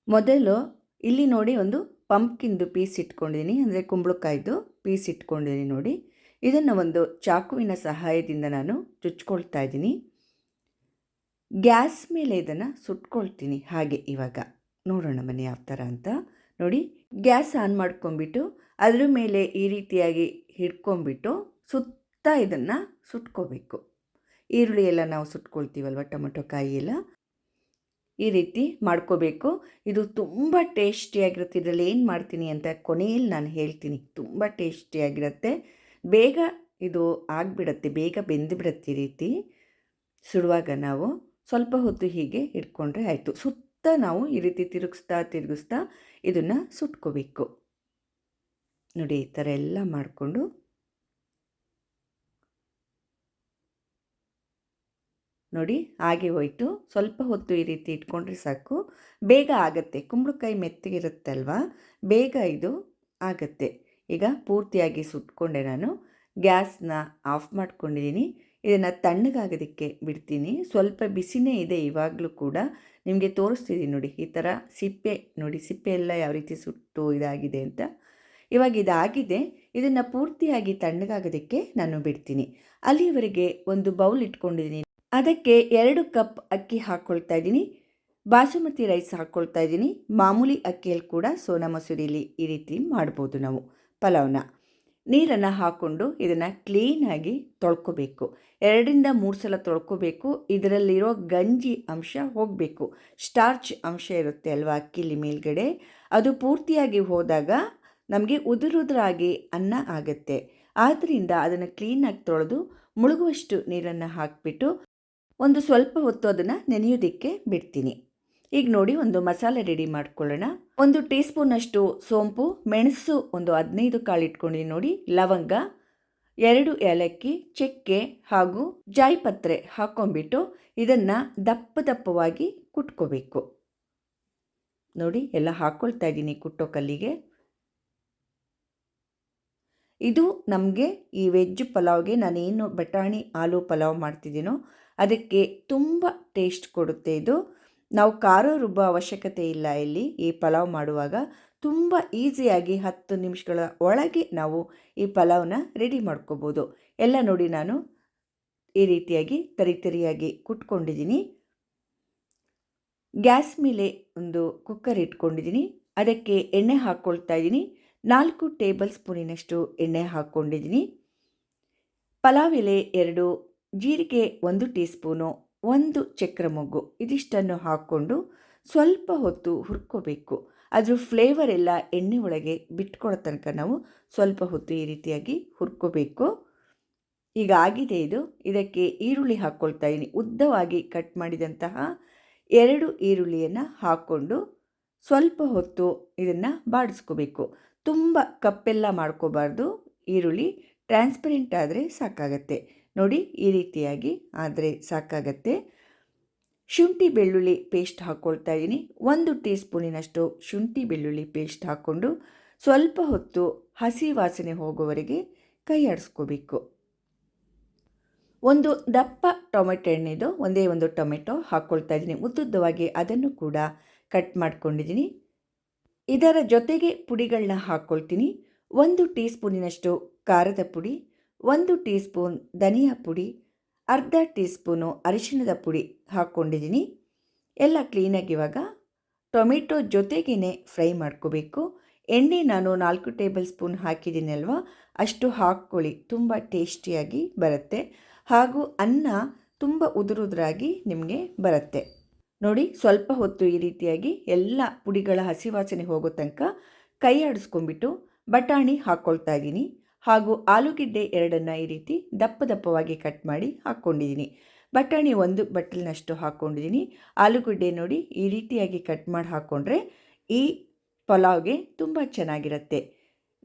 ಮೊದಲು ಇಲ್ಲಿ ನೋಡಿ ಒಂದು ಪಂಪ್ಕಿನ್ದು ಪೀಸ್ ಇಟ್ಕೊಂಡಿದ್ದೀನಿ, ಅಂದರೆ ಕುಂಬಳಕಾಯ್ದು ಪೀಸ್ ಇಟ್ಕೊಂಡಿದ್ದೀನಿ ನೋಡಿ. ಇದನ್ನು ಒಂದು ಚಾಕುವಿನ ಸಹಾಯದಿಂದ ನಾನು ಚುಚ್ಕೊಳ್ತಾ ಇದ್ದೀನಿ. ಗ್ಯಾಸ್ ಮೇಲೆ ಇದನ್ನು ಸುಟ್ಕೊಳ್ತೀನಿ. ಹಾಗೆ ಇವಾಗ ನೋಡೋಣ ಬನ್ನಿ ಯಾವ ಥರ ಅಂತ. ನೋಡಿ, ಗ್ಯಾಸ್ ಆನ್ ಮಾಡ್ಕೊಂಬಿಟ್ಟು ಅದ್ರ ಮೇಲೆ ಈ ರೀತಿಯಾಗಿ ಹಿಡ್ಕೊಂಬಿಟ್ಟು ಸುತ್ತ ಇದನ್ನು ಸುಟ್ಕೋಬೇಕು. ಈರುಳ್ಳಿ ಎಲ್ಲ ನಾವು ಸುಟ್ಕೊಳ್ತೀವಲ್ವ, ಟೊಮೆಟೊ ಕಾಯಿ ಎಲ್ಲ ಈ ರೀತಿ ಮಾಡ್ಕೋಬೇಕು. ಇದು ತುಂಬ ಟೇಸ್ಟಿಯಾಗಿರುತ್ತೆ. ಇದರಲ್ಲಿ ಏನು ಮಾಡ್ತೀನಿ ಅಂತ ಕೊನೆಯಲ್ಲಿ ನಾನು ಹೇಳ್ತೀನಿ. ತುಂಬ ಟೇಸ್ಟಿಯಾಗಿರುತ್ತೆ. ಬೇಗ ಇದು ಆಗಿಬಿಡತ್ತೆ, ಬೇಗ ಬೆಂದುಬಿಡತ್ತೆ. ಈ ರೀತಿ ಸುಡುವಾಗ ನಾವು ಸ್ವಲ್ಪ ಹೊತ್ತು ಹೀಗೆ ಇಟ್ಕೊಂಡ್ರೆ ಆಯಿತು. ಸುತ್ತ ನಾವು ಈ ರೀತಿ ತಿರುಗಿಸ್ತಾ ಇದನ್ನು ಸುಟ್ಕೋಬೇಕು. ನೋಡಿ, ಈ ಥರ ಎಲ್ಲ ಮಾಡಿಕೊಂಡು ನೋಡಿ ಹಾಗೆ ಹೋಯಿತು. ಸ್ವಲ್ಪ ಹೊತ್ತು ಈ ರೀತಿ ಇಟ್ಕೊಂಡ್ರೆ ಸಾಕು, ಬೇಗ ಆಗುತ್ತೆ. ಕುಂಬಳಕಾಯಿ ಮೆತ್ತಗಿರುತ್ತಲ್ವ, ಬೇಗ ಇದು ಆಗುತ್ತೆ. ಈಗ ಪೂರ್ತಿಯಾಗಿ ಸುಟ್ಕೊಂಡೆ. ನಾನು ಗ್ಯಾಸ್ನ ಆಫ್ ಮಾಡ್ಕೊಂಡಿದ್ದೀನಿ. ಇದನ್ನು ತಣ್ಣಗಾಗೋದಕ್ಕೆ ಬಿಡ್ತೀನಿ. ಸ್ವಲ್ಪ ಬಿಸಿನೇ ಇದೆ ಇವಾಗಲೂ ಕೂಡ. ನಿಮಗೆ ತೋರಿಸ್ತಿದ್ದೀನಿ ನೋಡಿ, ಈ ಥರ ಸಿಪ್ಪೆ ನೋಡಿ, ಸಿಪ್ಪೆ ಎಲ್ಲ ಯಾವ ರೀತಿ ಸುಟ್ಟು ಇದಾಗಿದೆ ಅಂತ. ಇವಾಗ ಇದಾಗಿದೆ. ಇದನ್ನು ಪೂರ್ತಿಯಾಗಿ ತಣ್ಣಗಾಗೋದಕ್ಕೆ ನಾನು ಬಿಡ್ತೀನಿ. ಅಲ್ಲಿಯವರೆಗೆ ಒಂದು ಬೌಲ್ ಇಟ್ಕೊಂಡಿದ್ದೀನಿ. ಅದಕ್ಕೆ 2 ಕಪ್ ಅಕ್ಕಿ ಹಾಕ್ಕೊಳ್ತಾ ಇದ್ದೀನಿ. ಬಾಸುಮತಿ ರೈಸ್ ಹಾಕ್ಕೊಳ್ತಾ ಇದ್ದೀನಿ. ಮಾಮೂಲಿ ಅಕ್ಕಿಯಲ್ಲಿ ಕೂಡ ಸೋನಾ ಮಸೂರಿಲಿ ಈ ರೀತಿ ಮಾಡ್ಬೋದು ನಾವು ಪಲಾವ್ನ. ನೀರನ್ನು ಹಾಕ್ಕೊಂಡು ಇದನ್ನು ಕ್ಲೀನಾಗಿ ತೊಳ್ಕೊಬೇಕು. 2ರಿಂದ 3 ಸಲ ತೊಳ್ಕೊಬೇಕು. ಇದರಲ್ಲಿರೋ ಗಂಜಿ ಅಂಶ ಹೋಗಬೇಕು. ಸ್ಟಾರ್ಚ್ ಅಂಶ ಇರುತ್ತೆ ಅಲ್ವಾ ಅಕ್ಕಿಲಿ ಮೇಲ್ಗಡೆ, ಅದು ಪೂರ್ತಿಯಾಗಿ ಹೋದಾಗ ನಮಗೆ ಉದುರಾಗಿ ಅನ್ನ ಆಗುತ್ತೆ. ಆದ್ದರಿಂದ ಅದನ್ನು ಕ್ಲೀನಾಗಿ ತೊಳೆದು ಮುಳುಗುವಷ್ಟು ನೀರನ್ನು ಹಾಕಿಬಿಟ್ಟು ಒಂದು ಸ್ವಲ್ಪ ಹೊತ್ತು ಅದನ್ನು ನೆನೆಯೋದಕ್ಕೆ ಬಿಡ್ತೀನಿ. ಈಗ ನೋಡಿ, ಒಂದು ಮಸಾಲೆ ರೆಡಿ ಮಾಡ್ಕೊಳ್ಳೋಣ. 1 ಟೀ ಸ್ಪೂನಷ್ಟು ಸೋಂಪು, ಮೆಣಸು ಒಂದು 15 ಕಾಳು ಇಟ್ಕೊಂಡಿದ್ದೀನಿ ನೋಡಿ, ಲವಂಗ, 2 ಏಲಕ್ಕಿ, ಚಕ್ಕೆ ಹಾಗೂ ಜಾಯಿಪತ್ರೆ ಹಾಕ್ಕೊಂಬಿಟ್ಟು ಇದನ್ನು ದಪ್ಪವಾಗಿ ಕುಟ್ಕೋಬೇಕು. ನೋಡಿ, ಎಲ್ಲ ಹಾಕ್ಕೊಳ್ತಾ ಇದ್ದೀನಿ ಕುಟ್ಟೋ ಕಲ್ಲಿಗೆ. ಇದು ನಮಗೆ ಈ ವೆಜ್ ಪಲಾವ್ಗೆ, ನಾನೇನು ಬಟಾಣಿ ಆಲೂ ಪಲಾವ್ ಮಾಡ್ತಿದ್ದೀನೋ ಅದಕ್ಕೆ ತುಂಬ ಟೇಸ್ಟ್ ಕೊಡುತ್ತೆ ಇದು. ನಾವು ಖಾರ ರುಬ್ಬೋ ಅವಶ್ಯಕತೆ ಇಲ್ಲ ಇಲ್ಲಿ. ಈ ಪಲಾವ್ ಮಾಡುವಾಗ ತುಂಬ ಈಸಿಯಾಗಿ 10 ನಿಮಿಷಗಳ ಒಳಗೆ ನಾವು ಈ ಪಲಾವ್ನ ರೆಡಿ ಮಾಡ್ಕೋಬೋದು. ಎಲ್ಲ ನೋಡಿ, ನಾನು ಈ ರೀತಿಯಾಗಿ ತರಿಯಾಗಿ ಕುಟ್ಕೊಂಡಿದ್ದೀನಿ. ಗ್ಯಾಸ್ ಮೇಲೆ ಒಂದು ಕುಕ್ಕರ್ ಇಟ್ಕೊಂಡಿದ್ದೀನಿ. ಅದಕ್ಕೆ ಎಣ್ಣೆ ಹಾಕ್ಕೊಳ್ತಾ ಇದ್ದೀನಿ. 4 ಟೇಬಲ್ ಸ್ಪೂನಿನಷ್ಟು ಎಣ್ಣೆ ಹಾಕ್ಕೊಂಡಿದ್ದೀನಿ. ಪಲಾವ್ ಎಲೆ 2, ಜೀರಿಗೆ 1 ಟೀ ಸ್ಪೂನು, 1 ಚಕ್ರ ಮೊಗ್ಗು ಇದಿಷ್ಟನ್ನು ಹಾಕ್ಕೊಂಡು ಸ್ವಲ್ಪ ಹೊತ್ತು ಹುರ್ಕೋಬೇಕು. ಅದ್ರ ಫ್ಲೇವರ್ ಎಲ್ಲ ಎಣ್ಣೆ ಒಳಗೆ ಬಿಟ್ಕೊಳ್ಳೋ ತನಕ ನಾವು ಸ್ವಲ್ಪ ಹೊತ್ತು ಈ ರೀತಿಯಾಗಿ ಹುರ್ಕೋಬೇಕು. ಈಗ ಆಗಿದೆ ಇದು. ಇದಕ್ಕೆ ಈರುಳ್ಳಿ ಹಾಕ್ಕೊಳ್ತಾ ಇದ್ದೀನಿ. ಉದ್ದವಾಗಿ ಕಟ್ ಮಾಡಿದಂತಹ 2 ಈರುಳ್ಳಿಯನ್ನು ಹಾಕ್ಕೊಂಡು ಸ್ವಲ್ಪ ಹೊತ್ತು ಇದನ್ನು ಬಾಡಿಸ್ಕೋಬೇಕು. ತುಂಬ ಕಪ್ಪೆಲ್ಲ ಮಾಡ್ಕೋಬಾರ್ದು. ಈರುಳ್ಳಿ ಟ್ರಾನ್ಸ್ಪರೆಂಟ್ ಆದರೆ ಸಾಕಾಗತ್ತೆ. ನೋಡಿ, ಈ ರೀತಿಯಾಗಿ ಆದರೆ ಸಾಕಾಗತ್ತೆ. ಶುಂಠಿ ಬೆಳ್ಳುಳ್ಳಿ ಪೇಸ್ಟ್ ಹಾಕ್ಕೊಳ್ತಾ ಇದ್ದೀನಿ. 1 ಟೀ ಸ್ಪೂನಿನಷ್ಟು ಶುಂಠಿ ಬೆಳ್ಳುಳ್ಳಿ ಪೇಸ್ಟ್ ಹಾಕ್ಕೊಂಡು ಸ್ವಲ್ಪ ಹೊತ್ತು ಹಸಿ ವಾಸನೆ ಹೋಗೋವರೆಗೆ ಕೈ ಆಡಿಸ್ಕೋಬೇಕು. ಒಂದು ದಪ್ಪ ಟೊಮೆಟೊ ಹಣ್ಣಿದು ಒಂದೇ ಒಂದು ಟೊಮೆಟೊ ಹಾಕ್ಕೊಳ್ತಾ ಇದ್ದೀನಿ. ಉದ್ದುದ್ದವಾಗಿ ಅದನ್ನು ಕೂಡ ಕಟ್ ಮಾಡ್ಕೊಂಡಿದ್ದೀನಿ. ಇದರ ಜೊತೆಗೆ ಪುಡಿಗಳನ್ನ ಹಾಕ್ಕೊಳ್ತೀನಿ. 1 ಟೀ ಸ್ಪೂನಿನಷ್ಟು ಖಾರದ ಪುಡಿ, 1 ಟೀ ಸ್ಪೂನ್ ಧನಿಯಾ ಪುಡಿ, ಅರ್ಧ ಟೀ ಸ್ಪೂನು ಅರಿಶಿಣದ ಪುಡಿ ಹಾಕ್ಕೊಂಡಿದ್ದೀನಿ. ಎಲ್ಲ ಕ್ಲೀನಾಗಿ ಇವಾಗ ಟೊಮೆಟೊ ಜೊತೆಗೇ ಫ್ರೈ ಮಾಡ್ಕೋಬೇಕು. ಎಣ್ಣೆ ನಾನು 4 ಟೇಬಲ್ ಸ್ಪೂನ್ ಹಾಕಿದ್ದೀನಿ ಅಲ್ವಾ, ಅಷ್ಟು ಹಾಕ್ಕೊಳ್ಳಿ. ತುಂಬ ಟೇಸ್ಟಿಯಾಗಿ ಬರುತ್ತೆ. ಹಾಗೂ ಅನ್ನ ತುಂಬ ಉದುರಾಗಿ ನಿಮಗೆ ಬರುತ್ತೆ. ನೋಡಿ, ಸ್ವಲ್ಪ ಹೊತ್ತು ಈ ರೀತಿಯಾಗಿ ಎಲ್ಲ ಪುಡಿಗಳ ಹಸಿ ವಾಸನೆ ಹೋಗೋ ತನಕ ಕೈ ಆಡಿಸ್ಕೊಂಡ್ಬಿಟ್ಟು ಬಟಾಣಿ ಹಾಕ್ಕೊಳ್ತಾ ಇದ್ದೀನಿ. ಹಾಗೂ ಆಲೂಗೆಡ್ಡೆ 2 ಈ ರೀತಿ ದಪ್ಪವಾಗಿ ಕಟ್ ಮಾಡಿ ಹಾಕ್ಕೊಂಡಿದ್ದೀನಿ. ಬಟಾಣಿ 1 ಬಟ್ಟಲಿನಷ್ಟು ಹಾಕ್ಕೊಂಡಿದ್ದೀನಿ. ಆಲೂಗಡ್ಡೆ ನೋಡಿ, ಈ ರೀತಿಯಾಗಿ ಕಟ್ ಮಾಡಿ ಹಾಕ್ಕೊಂಡ್ರೆ ಈ ಪಲಾವ್ಗೆ ತುಂಬ ಚೆನ್ನಾಗಿರುತ್ತೆ.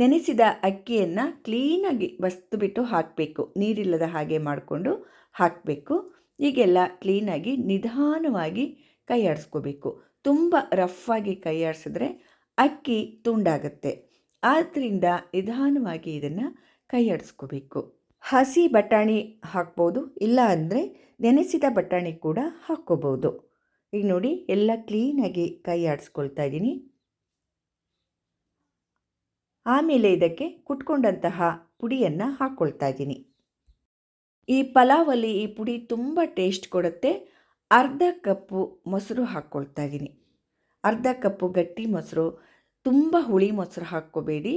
ನೆನೆಸಿದ ಅಕ್ಕಿಯನ್ನು ಕ್ಲೀನಾಗಿ ಬಸ್ದುಬಿಟ್ಟು ಹಾಕಬೇಕು. ನೀರಿಲ್ಲದ ಹಾಗೆ ಮಾಡಿಕೊಂಡು ಹಾಕಬೇಕು. ಈಗೆಲ್ಲ ಕ್ಲೀನಾಗಿ ನಿಧಾನವಾಗಿ ಕೈ ಆಡಿಸ್ಕೋಬೇಕು. ತುಂಬ ರಫಾಗಿ ಕೈ ಆಡಿಸಿದ್ರೆ ಅಕ್ಕಿ ತುಂಡಾಗುತ್ತೆ. ಆದ್ದರಿಂದ ನಿಧಾನವಾಗಿ ಇದನ್ನು ಕೈ ಆಡಿಸ್ಕೋಬೇಕು. ಹಸಿ ಬಟಾಣಿ ಹಾಕ್ಬೋದು, ಇಲ್ಲ ಅಂದರೆ ನೆನೆಸಿದ ಬಟಾಣಿ ಕೂಡ ಹಾಕ್ಕೋಬೋದು. ಈಗ ನೋಡಿ ಎಲ್ಲ ಕ್ಲೀನಾಗಿ ಕೈ ಆಡಿಸ್ಕೊಳ್ತಾ ಇದ್ದೀನಿ. ಆಮೇಲೆ ಇದಕ್ಕೆ ಕುಟ್ಕೊಂಡಂತಹ ಪುಡಿಯನ್ನು ಹಾಕ್ಕೊಳ್ತಾ ಇದ್ದೀನಿ. ಈ ಪಲಾವಲ್ಲಿ ಈ ಪುಡಿ ತುಂಬ ಟೇಸ್ಟ್ ಕೊಡುತ್ತೆ. ಅರ್ಧ ಕಪ್ಪು ಮೊಸರು ಹಾಕ್ಕೊಳ್ತಾ ಇದ್ದೀನಿ. ಅರ್ಧ ಕಪ್ಪು ಗಟ್ಟಿ ಮೊಸರು, ತುಂಬ ಹುಳಿ ಮೊಸರು ಹಾಕ್ಕೋಬೇಡಿ,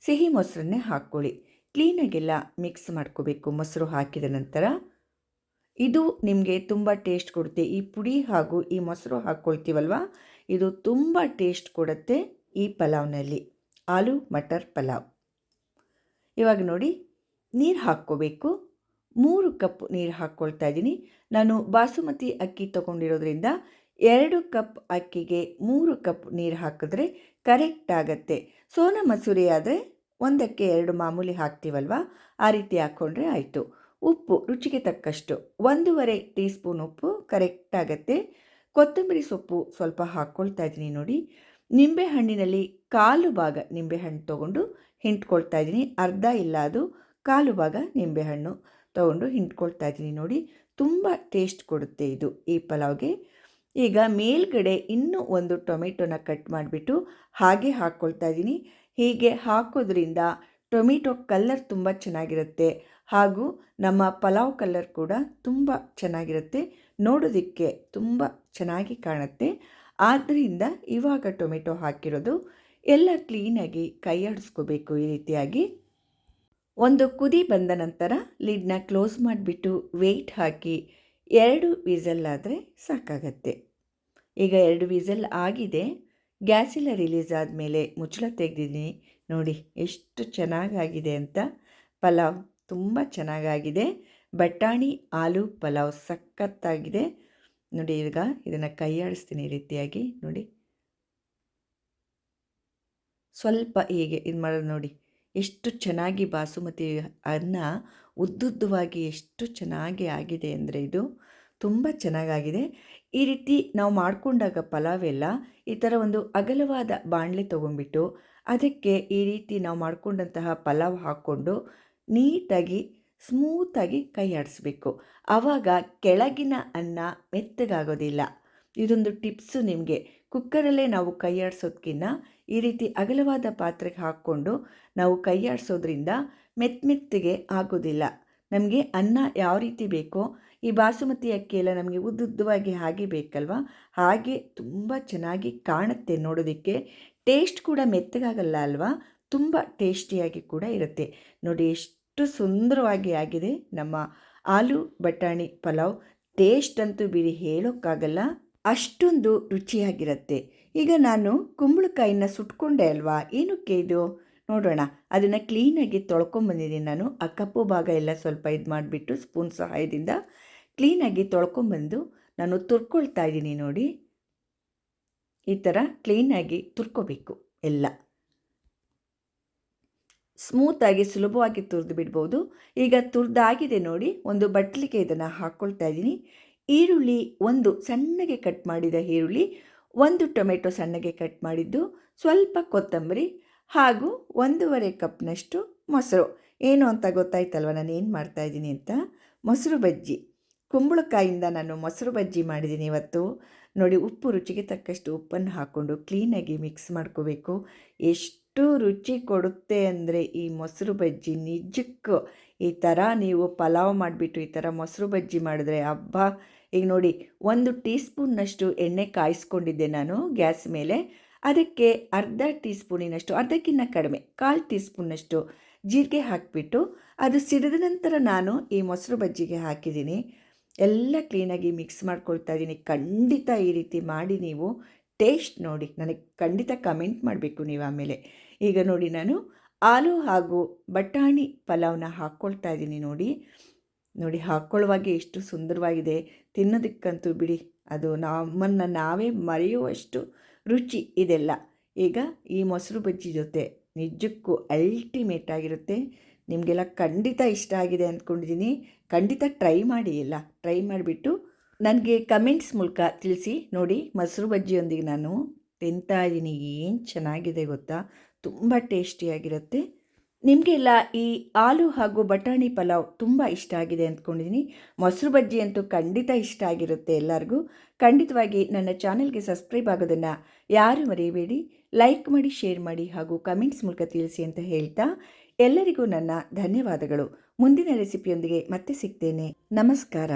ಸಿಹಿ ಮೊಸರನ್ನೇ ಹಾಕ್ಕೊಳ್ಳಿ. ಕ್ಲೀನಾಗೆಲ್ಲ ಮಿಕ್ಸ್ ಮಾಡ್ಕೋಬೇಕು ಮೊಸರು ಹಾಕಿದ ನಂತರ. ಇದು ನಿಮಗೆ ತುಂಬ ಟೇಸ್ಟ್ ಕೊಡುತ್ತೆ. ಈ ಪುಡಿ ಹಾಗೂ ಈ ಮೊಸರು ಹಾಕ್ಕೊಳ್ತೀವಲ್ವ, ಇದು ತುಂಬ ಟೇಸ್ಟ್ ಕೊಡುತ್ತೆ ಈ ಪಲಾವ್ನಲ್ಲಿ, ಆಲೂ ಮಟರ್ ಪಲಾವ್. ಇವಾಗ ನೋಡಿ ನೀರು ಹಾಕ್ಕೋಬೇಕು. 3 ಕಪ್ ನೀರು ಹಾಕ್ಕೊಳ್ತಾ ಇದ್ದೀನಿ. ನಾನು ಬಾಸುಮತಿ ಅಕ್ಕಿ ತೊಗೊಂಡಿರೋದ್ರಿಂದ 2 ಕಪ್ ಅಕ್ಕಿಗೆ 3 ಕಪ್ ನೀರು ಹಾಕಿದ್ರೆ ಕರೆಕ್ಟ್ ಆಗುತ್ತೆ. ಸೋನಾ ಮಸೂರಿ ಆದರೆ 1ಕ್ಕೆ 2 ಮಾಮೂಲಿ ಹಾಕ್ತೀವಲ್ವ, ಆ ರೀತಿ ಹಾಕ್ಕೊಂಡ್ರೆ ಆಯಿತು. ಉಪ್ಪು ರುಚಿಗೆ ತಕ್ಕಷ್ಟು 1.5 ಟೀ ಸ್ಪೂನ್ ಉಪ್ಪು ಕರೆಕ್ಟ್ ಆಗುತ್ತೆ. ಕೊತ್ತಂಬರಿ ಸೊಪ್ಪು ಸ್ವಲ್ಪ ಹಾಕ್ಕೊಳ್ತಾ ಇದ್ದೀನಿ ನೋಡಿ. ನಿಂಬೆಹಣ್ಣಿನಲ್ಲಿ 1/4 ಭಾಗ ನಿಂಬೆಹಣ್ಣು ತೊಗೊಂಡು ಹಿಂಡ್ಕೊಳ್ತಾ ಇದ್ದೀನಿ. ಅರ್ಧ ಇಲ್ಲ, ಅದು 1/4 ಭಾಗ ನಿಂಬೆಹಣ್ಣು ತೊಗೊಂಡು ಹಿಂಡ್ಕೊಳ್ತಾ ಇದ್ದೀನಿ ನೋಡಿ. ತುಂಬ ಟೇಸ್ಟ್ ಕೊಡುತ್ತೆ ಇದು ಈ ಪಲಾವ್ಗೆ. ಈಗ ಮೇಲ್ಗಡೆ ಇನ್ನೂ 1 ಟೊಮೆಟೊನ ಕಟ್ ಮಾಡಿಬಿಟ್ಟು ಹಾಗೆ ಹಾಕ್ಕೊಳ್ತಾ ಇದ್ದೀನಿ. ಹೀಗೆ ಹಾಕೋದ್ರಿಂದ ಟೊಮೆಟೊ ಕಲರ್ ತುಂಬ ಚೆನ್ನಾಗಿರುತ್ತೆ, ಹಾಗೂ ನಮ್ಮ ಪಲಾವ್ ಕಲರ್ ಕೂಡ ತುಂಬ ಚೆನ್ನಾಗಿರುತ್ತೆ, ನೋಡೋದಕ್ಕೆ ತುಂಬ ಚೆನ್ನಾಗಿ ಕಾಣುತ್ತೆ. ಆದ್ದರಿಂದ ಇವಾಗ ಟೊಮೆಟೊ ಹಾಕಿರೋದು ಎಲ್ಲ ಕ್ಲೀನಾಗಿ ಕೈ ಆಡಿಸ್ಕೋಬೇಕು ಈ ರೀತಿಯಾಗಿ. ಒಂದು ಕುದಿ ಬಂದ ನಂತರ ಲಿಡ್ನ ಕ್ಲೋಸ್ ಮಾಡಿಬಿಟ್ಟು ವೆಯ್ಟ್ ಹಾಕಿ 2 ವಿಸಲ್ ಆದರೆ ಸಾಕಾಗತ್ತೆ. ಈಗ 2 ವಿಸಲ್ ಆಗಿದೆ. ಗ್ಯಾಸೆಲ್ಲ ರಿಲೀಸ್ ಆದಮೇಲೆ ಮುಚ್ಚಳ ತೆಗೆದಿದ್ದೀನಿ. ನೋಡಿ ಎಷ್ಟು ಚೆನ್ನಾಗಾಗಿದೆ ಅಂತ. ಪಲಾವ್ ತುಂಬ ಚೆನ್ನಾಗಾಗಿದೆ. ಬಟಾಣಿ ಆಲೂ ಪಲಾವ್ ಸಖತ್ತಾಗಿದೆ ನೋಡಿ. ಈಗ ಇದನ್ನು ಕೈ ಆಡಿಸ್ತೀನಿ ಈ ರೀತಿಯಾಗಿ ನೋಡಿ. ಸ್ವಲ್ಪ ಹೀಗೆ ಇದು ಮಾಡೋದು ನೋಡಿ, ಎಷ್ಟು ಚೆನ್ನಾಗಿ ಬಾಸುಮತಿ ಅನ್ನ ಉದ್ದುದ್ದವಾಗಿ ಎಷ್ಟು ಚೆನ್ನಾಗಿ ಆಗಿದೆ ಅಂದರೆ ಇದು ತುಂಬ ಚೆನ್ನಾಗಾಗಿದೆ. ಈ ರೀತಿ ನಾವು ಮಾಡಿಕೊಂಡಾಗ ಪಲಾವೆಲ್ಲ ಈ ಥರ ಒಂದು ಅಗಲವಾದ ಬಾಣಲೆ ತೊಗೊಂಡ್ಬಿಟ್ಟು ಅದಕ್ಕೆ ಈ ರೀತಿ ನಾವು ಮಾಡಿಕೊಂಡಂತಹ ಪಲಾವ್ ಹಾಕ್ಕೊಂಡು ನೀಟಾಗಿ ಸ್ಮೂತಾಗಿ ಕೈ ಆಡಿಸ್ಬೇಕು. ಆವಾಗ ಕೆಳಗಿನ ಅನ್ನ ಮೆತ್ತಗಾಗೋದಿಲ್ಲ. ಇದೊಂದು ಟಿಪ್ಸು ನಿಮಗೆ. ಕುಕ್ಕರಲ್ಲೇ ನಾವು ಕೈ ಆಡಿಸೋದಕ್ಕಿಂತ ಈ ರೀತಿ ಅಗಲವಾದ ಪಾತ್ರೆಗೆ ಹಾಕ್ಕೊಂಡು ನಾವು ಕೈ ಆಡಿಸೋದ್ರಿಂದ ಮೆತ್ತಗೆ ಆಗೋದಿಲ್ಲ. ನಮಗೆ ಅನ್ನ ಯಾವ ರೀತಿ ಬೇಕೋ, ಈ ಬಾಸುಮತಿ ಅಕ್ಕಿ ಎಲ್ಲ ನಮಗೆ ಉದ್ದುದ್ದವಾಗಿ ಹಾಗೆ ಬೇಕಲ್ವ, ಹಾಗೆ ತುಂಬ ಚೆನ್ನಾಗಿ ಕಾಣುತ್ತೆ ನೋಡೋದಕ್ಕೆ. ಟೇಸ್ಟ್ ಕೂಡ ಮೆತ್ತಗಾಗಲ್ಲ ಅಲ್ವಾ, ತುಂಬ ಟೇಸ್ಟಿಯಾಗಿ ಕೂಡ ಇರುತ್ತೆ ನೋಡಿ. ಎಷ್ಟು ಸುಂದರವಾಗಿ ಆಗಿದೆ ನಮ್ಮ ಆಲೂ ಬಟಾಣಿ ಪಲಾವ್. ಟೇಸ್ಟ್ ಅಂತೂ ಬಿಡಿ ಹೇಳೋಕ್ಕಾಗಲ್ಲ, ಅಷ್ಟೊಂದು ರುಚಿಯಾಗಿರುತ್ತೆ. ಈಗ ನಾನು ಕುಂಬಳಕಾಯಿನ ಸುಟ್ಕೊಂಡೆ ಅಲ್ವಾ, ಏನಕ್ಕೆ ಇದು ನೋಡೋಣ. ಅದನ್ನು ಕ್ಲೀನಾಗಿ ತೊಳ್ಕೊಂಬಂದಿದ್ದೀನಿ ನಾನು. ಆ ಕಪ್ಪು ಭಾಗ ಎಲ್ಲ ಸ್ವಲ್ಪ ಇದು ಮಾಡಿಬಿಟ್ಟು ಸ್ಪೂನ್ ಸಹಾಯದಿಂದ ಕ್ಲೀನಾಗಿ ತೊಳ್ಕೊಂಬಂದು ನಾನು ತುರ್ಕೊಳ್ತಾ ಇದ್ದೀನಿ ನೋಡಿ. ಈ ಥರ ಕ್ಲೀನಾಗಿ ತುರ್ಕೋಬೇಕು, ಎಲ್ಲ ಸ್ಮೂತಾಗಿ ಸುಲಭವಾಗಿ ತುರಿದು ಬಿಡ್ಬೋದು. ಈಗ ತುರಿದಾಗಿದೆ ನೋಡಿ. ಒಂದು ಬಟ್ಲಿಗೆ ಇದನ್ನು ಹಾಕ್ಕೊಳ್ತಾ ಇದ್ದೀನಿ. ಈರುಳ್ಳಿ 1 ಸಣ್ಣಗೆ ಕಟ್ ಮಾಡಿದ ಈರುಳ್ಳಿ, 1 ಟೊಮೆಟೊ ಸಣ್ಣಗೆ ಕಟ್ ಮಾಡಿದ್ದು, ಸ್ವಲ್ಪ ಕೊತ್ತಂಬರಿ ಹಾಗೂ 1.5 ಕಪ್ನಷ್ಟು ಮೊಸರು. ಏನು ಅಂತ ಗೊತ್ತಾಯ್ತಲ್ವ ನಾನು ಏನು ಮಾಡ್ತಾಯಿದ್ದೀನಿ ಅಂತ. ಮೊಸರು ಬಜ್ಜಿ, ಕುಂಬಳಕಾಯಿಂದ ನಾನು ಮೊಸರು ಬಜ್ಜಿ ಮಾಡಿದ್ದೀನಿ ಇವತ್ತು ನೋಡಿ. ಉಪ್ಪು ರುಚಿಗೆ ತಕ್ಕಷ್ಟು ಉಪ್ಪನ್ನು ಹಾಕ್ಕೊಂಡು ಕ್ಲೀನಾಗಿ ಮಿಕ್ಸ್ ಮಾಡ್ಕೋಬೇಕು. ಎಷ್ಟು ರುಚಿ ಕೊಡುತ್ತೆ ಅಂದರೆ ಈ ಮೊಸರು ಬಜ್ಜಿ, ನಿಜಕ್ಕೂ ಈ ಥರ ನೀವು ಪಲಾವ್ ಮಾಡಿಬಿಟ್ಟು ಈ ಥರ ಮೊಸರು ಬಜ್ಜಿ ಮಾಡಿದ್ರೆ ಹಬ್ಬ. ಈಗ ನೋಡಿ 1 ಟೀ ಸ್ಪೂನ್ನಷ್ಟು ಎಣ್ಣೆ ಕಾಯಿಸ್ಕೊಂಡಿದ್ದೆ ನಾನು ಗ್ಯಾಸ್ ಮೇಲೆ. ಅದಕ್ಕೆ ಅರ್ಧ ಟೀ ಸ್ಪೂನಿನಷ್ಟು, ಅರ್ಧಕ್ಕಿಂತ ಕಡಿಮೆ 1/4 ಟೀ ಸ್ಪೂನ್ನಷ್ಟು ಜೀರಿಗೆ ಹಾಕಿಬಿಟ್ಟು ಅದು ಸಿಡಿದ ನಂತರ ನಾನು ಈ ಮೊಸರು ಬಜ್ಜಿಗೆ ಹಾಕಿದ್ದೀನಿ. ಎಲ್ಲ ಕ್ಲೀನಾಗಿ ಮಿಕ್ಸ್ ಮಾಡ್ಕೊಳ್ತಾ ಇದ್ದೀನಿ. ಖಂಡಿತ ಈ ರೀತಿ ಮಾಡಿ ನೀವು ಟೇಸ್ಟ್ ನೋಡಿ, ನನಗೆ ಖಂಡಿತ ಕಮೆಂಟ್ ಮಾಡಬೇಕು ನೀವು ಆಮೇಲೆ. ಈಗ ನೋಡಿ ನಾನು ಆಲೂ ಹಾಗೂ ಬಟಾಣಿ ಪಲಾವ್ನ ಹಾಕ್ಕೊಳ್ತಾ ಇದ್ದೀನಿ ನೋಡಿ. ನೋಡಿ ಹಾಕ್ಕೊಳ್ಳುವಾಗೆ ಎಷ್ಟು ಸುಂದರವಾಗಿದೆ. ತಿನ್ನೋದಕ್ಕಂತೂ ಬಿಡಿ, ಅದು ನಮ್ಮನ್ನು ನಾವೇ ಮರೆಯುವಷ್ಟು ರುಚಿ ಇದೆಲ್ಲ. ಈಗ ಈ ಮೊಸರು ಬಜ್ಜಿ ಜೊತೆ ನಿಜಕ್ಕೂ ಅಲ್ಟಿಮೇಟ್ ಆಗಿರುತ್ತೆ. ನಿಮಗೆಲ್ಲ ಖಂಡಿತ ಇಷ್ಟ ಆಗಿದೆ ಅಂದ್ಕೊಂಡಿದ್ದೀನಿ. ಖಂಡಿತ ಟ್ರೈ ಮಾಡಿ, ಎಲ್ಲ ಟ್ರೈ ಮಾಡಿಬಿಟ್ಟು ನನಗೆ ಕಮೆಂಟ್ಸ್ ಮೂಲಕ ತಿಳಿಸಿ ನೋಡಿ. ಮೊಸರು ಬಜ್ಜಿಯೊಂದಿಗೆ ನಾನು ತಿಂತಾ ಇದ್ದೀನಿ, ಏನು ಚೆನ್ನಾಗಿದೆ ಗೊತ್ತಾ, ತುಂಬ ಟೇಸ್ಟಿಯಾಗಿರುತ್ತೆ. ನಿಮಗೆಲ್ಲ ಈ ಆಲೂ ಹಾಗೂ ಬಟಾಣಿ ಪಲಾವ್ ತುಂಬ ಇಷ್ಟ ಆಗಿದೆ ಅಂದ್ಕೊಂಡಿದ್ದೀನಿ. ಮೊಸರು ಬಜ್ಜಿ ಅಂತೂ ಖಂಡಿತ ಇಷ್ಟ ಆಗಿರುತ್ತೆ ಎಲ್ಲರಿಗೂ. ಖಂಡಿತವಾಗಿ ನನ್ನ ಚಾನೆಲ್ಗೆ ಸಬ್ಸ್ಕ್ರೈಬ್ ಆಗೋದನ್ನು ಯಾರು ಮರೆಯಬೇಡಿ. ಲೈಕ್ ಮಾಡಿ, ಶೇರ್ ಮಾಡಿ ಹಾಗೂ ಕಮೆಂಟ್ಸ್ ಮೂಲಕ ತಿಳಿಸಿ ಅಂತ ಹೇಳ್ತಾ ಎಲ್ಲರಿಗೂ ನನ್ನ ಧನ್ಯವಾದಗಳು. ಮುಂದಿನ ರೆಸಿಪಿಯೊಂದಿಗೆ ಮತ್ತೆ ಸಿಗ್ತೇನೆ. ನಮಸ್ಕಾರ.